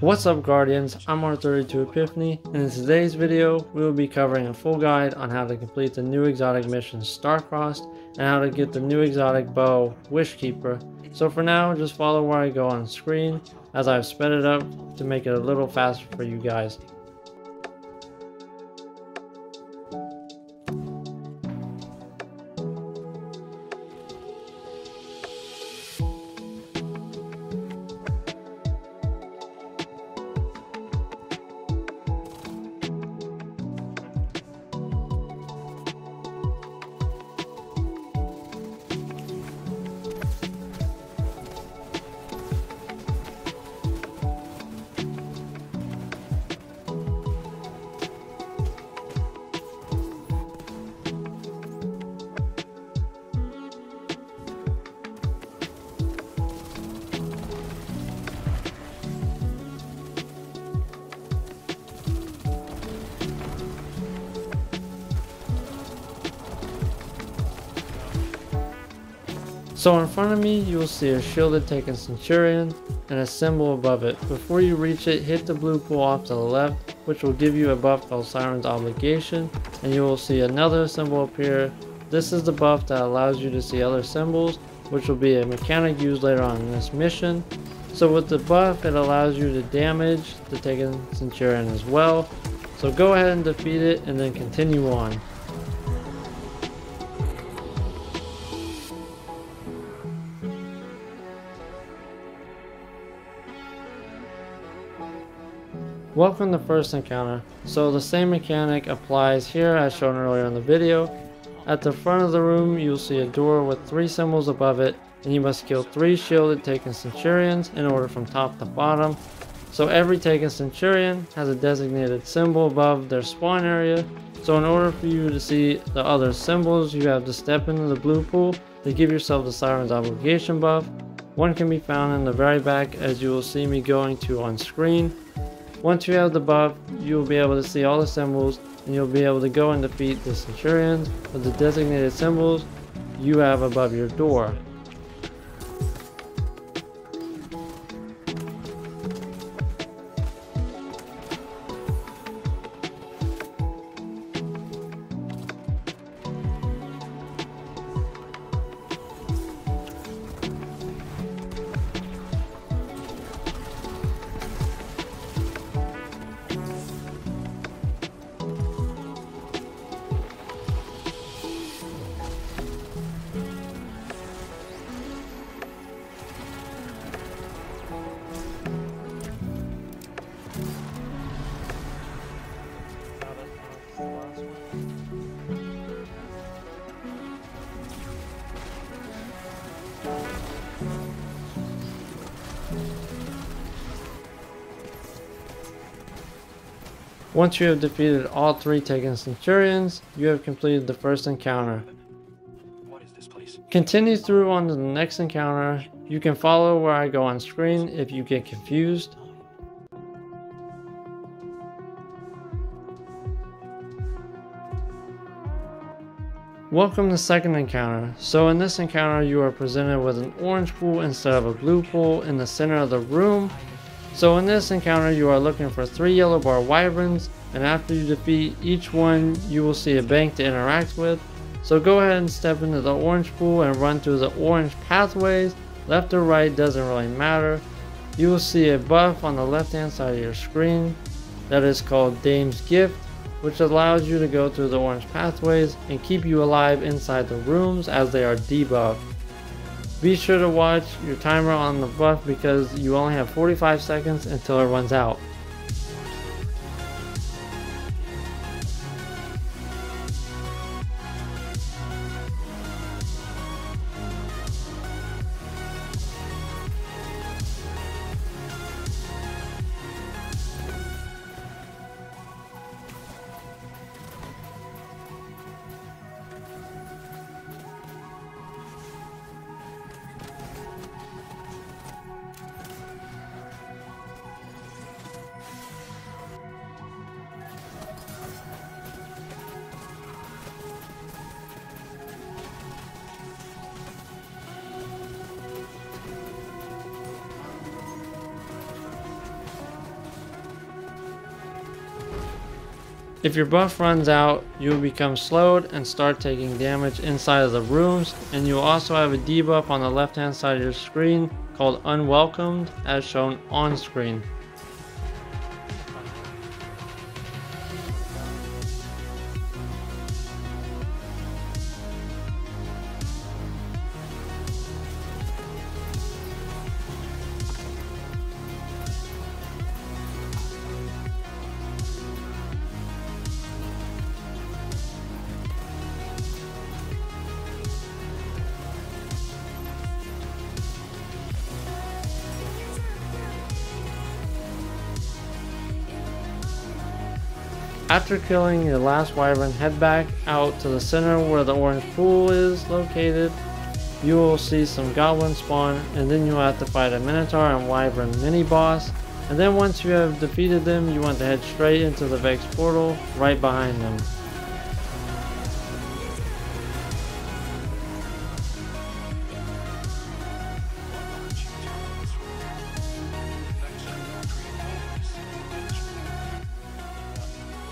What's up Guardians, I'm R32 Epiphany, and in today's video we will be covering a full guide on how to complete the new exotic mission Star-Crossed and how to get the new exotic bow WishKeeper. So for now, just follow where I go on screen as I've sped it up to make it a little faster for you guys. So in front of me, you will see a shielded taken Centurion and a symbol above it. Before you reach it, hit the blue pool off to the left, which will give you a buff called Siren's Obligation, and you will see another symbol appear. This is the buff that allows you to see other symbols, which will be a mechanic used later on in this mission. So with the buff, it allows you to damage the taken Centurion as well. So go ahead and defeat it and then continue on. Welcome to first encounter. So the same mechanic applies here as shown earlier in the video. At the front of the room you'll see a door with 3 symbols above it, and you must kill 3 shielded taken Centurions in order from top to bottom. So every taken Centurion has a designated symbol above their spawn area. So in order for you to see the other symbols, you have to step into the blue pool to give yourself the Siren's Obligation buff. One can be found in the very back, as you will see me going to on screen. Once you have the buff, you will be able to see all the symbols, and you'll be able to go and defeat the Centurions with the designated symbols you have above your door. Once you have defeated all 3 taken Centurions, you have completed the first encounter. What is this place? Continue through on to the next encounter. You can follow where I go on screen if you get confused. Welcome to second encounter. So in this encounter you are presented with an orange pool instead of a blue pool in the center of the room. So in this encounter you are looking for 3 yellow bar wyverns, and after you defeat each one you will see a bank to interact with. So go ahead and step into the orange pool and run through the orange pathways. Left or right doesn't really matter. You will see a buff on the left hand side of your screen that is called Dame's Gift, which allows you to go through the orange pathways and keep you alive inside the rooms as they are debuffed. Be sure to watch your timer on the buff because you only have 45 seconds until it runs out. If your buff runs out, you will become slowed and start taking damage inside of the rooms, and you will also have a debuff on the left hand side of your screen called Unwelcomed, as shown on screen. After killing your last wyvern, head back out to the center where the orange pool is located. You will see some goblins spawn, and then you will have to fight a minotaur and wyvern mini boss. And then once you have defeated them, you want to head straight into the Vex portal right behind them.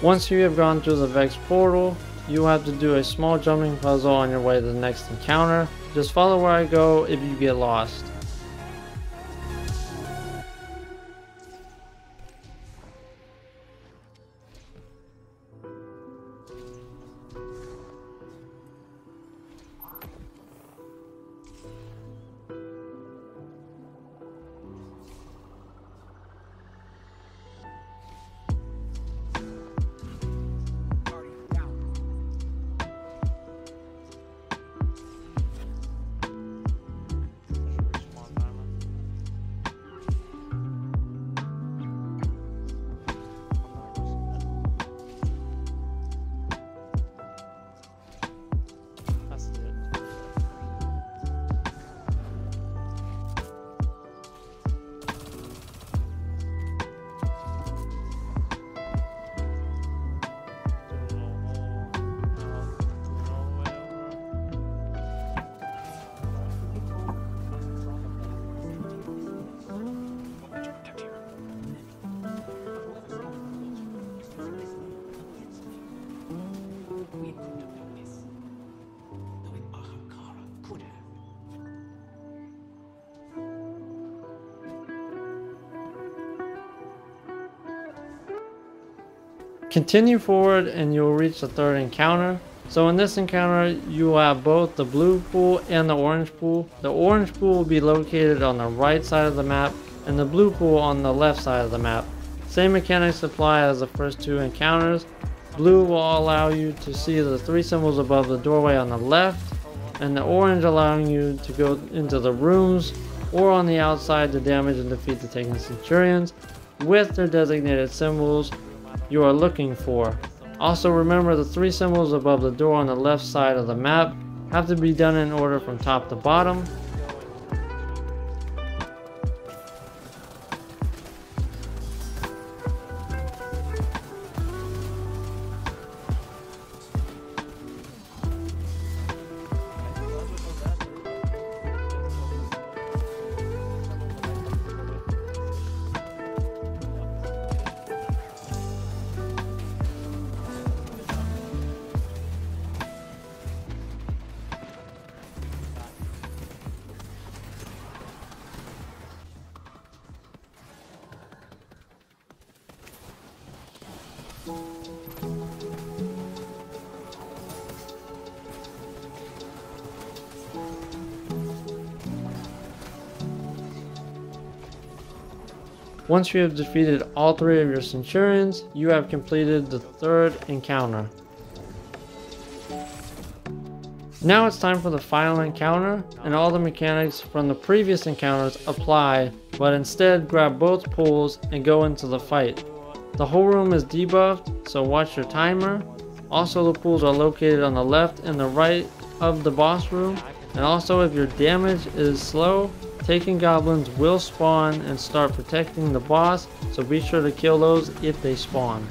Once you have gone through the Vex portal, you will have to do a small jumping puzzle on your way to the next encounter. Just follow where I go if you get lost. Continue forward and you will reach the third encounter. So in this encounter, you will have both the blue pool and the orange pool. The orange pool will be located on the right side of the map, and the blue pool on the left side of the map. Same mechanics apply as the first two encounters. Blue will allow you to see the three symbols above the doorway on the left, and the orange allowing you to go into the rooms or on the outside to damage and defeat the taken centurions with their designated symbols you are looking for. Also remember, the three symbols above the door on the left side of the map have to be done in order from top to bottom. Once you have defeated all three of your centurions, you have completed the third encounter. Now it's time for the final encounter, and all the mechanics from the previous encounters apply, but instead grab both pools and go into the fight. The whole room is debuffed, so watch your timer. Also, the pools are located on the left and the right of the boss room, and also if your damage is slow, taken goblins will spawn and start protecting the boss, so be sure to kill those if they spawn.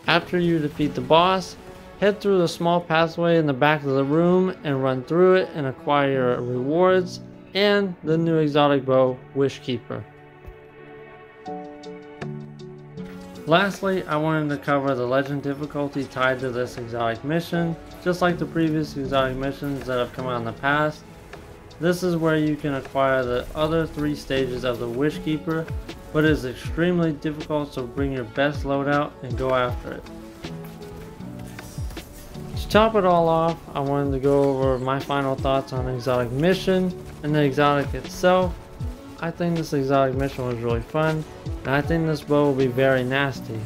After you defeat the boss, head through the small pathway in the back of the room and run through it and acquire rewards and the new exotic bow, WishKeeper. Lastly, I wanted to cover the legend difficulty tied to this exotic mission. Just like the previous exotic missions that have come out in the past, this is where you can acquire the other 3 stages of the WishKeeper, but it is extremely difficult, so bring your best loadout and go after it. To top it all off, I wanted to go over my final thoughts on the exotic mission and the exotic itself. I think this exotic mission was really fun, and I think this bow will be very nasty.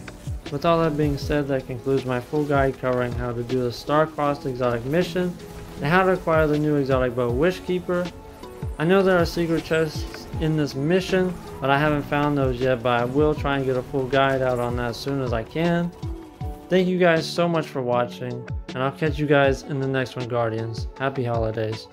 With all that being said, that concludes my full guide covering how to do the star-crossed exotic mission and how to acquire the new exotic bow WishKeeper. I know there are secret chests in this mission, but I haven't found those yet, but I will try and get a full guide out on that as soon as I can. Thank you guys so much for watching, and I'll catch you guys in the next one, Guardians. Happy holidays.